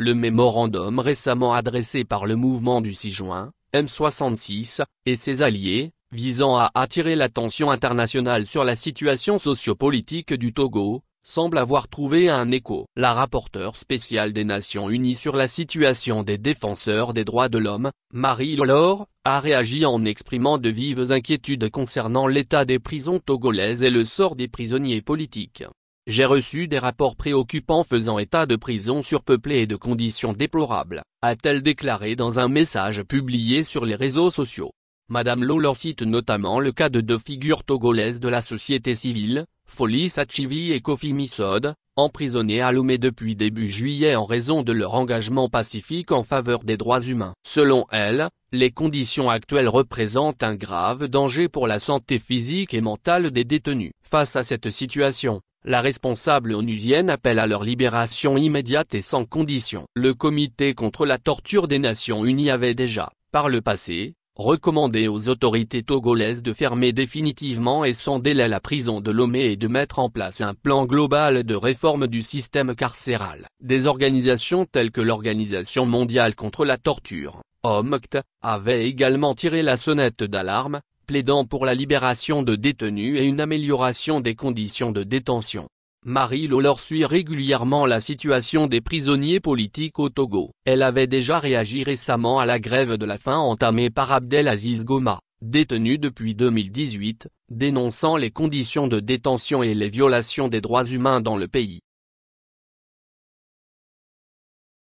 Le mémorandum récemment adressé par le mouvement du 6 juin, M66, et ses alliés, visant à attirer l'attention internationale sur la situation sociopolitique du Togo, semble avoir trouvé un écho. La rapporteure spéciale des Nations Unies sur la situation des défenseurs des droits de l'homme, Marie Lolor, a réagi en exprimant de vives inquiétudes concernant l'état des prisons togolaises et le sort des prisonniers politiques. J'ai reçu des rapports préoccupants faisant état de prisons surpeuplées et de conditions déplorables, a-t-elle déclaré dans un message publié sur les réseaux sociaux. Madame Lolor cite notamment le cas de deux figures togolaises de la société civile, Folis Achivi et Kofi Missod, emprisonnés à Lomé depuis début juillet en raison de leur engagement pacifique en faveur des droits humains. Selon elle, les conditions actuelles représentent un grave danger pour la santé physique et mentale des détenus. Face à cette situation, la responsable onusienne appelle à leur libération immédiate et sans condition. Le Comité contre la torture des Nations Unies avait déjà, par le passé, recommandé aux autorités togolaises de fermer définitivement et sans délai la prison de Lomé et de mettre en place un plan global de réforme du système carcéral. Des organisations telles que l'Organisation mondiale contre la torture, OMCT, avaient également tiré la sonnette d'alarme, plaidant pour la libération de détenus et une amélioration des conditions de détention. Marie Lolor suit régulièrement la situation des prisonniers politiques au Togo. Elle avait déjà réagi récemment à la grève de la faim entamée par Abdelaziz Goma, détenu depuis 2018, dénonçant les conditions de détention et les violations des droits humains dans le pays.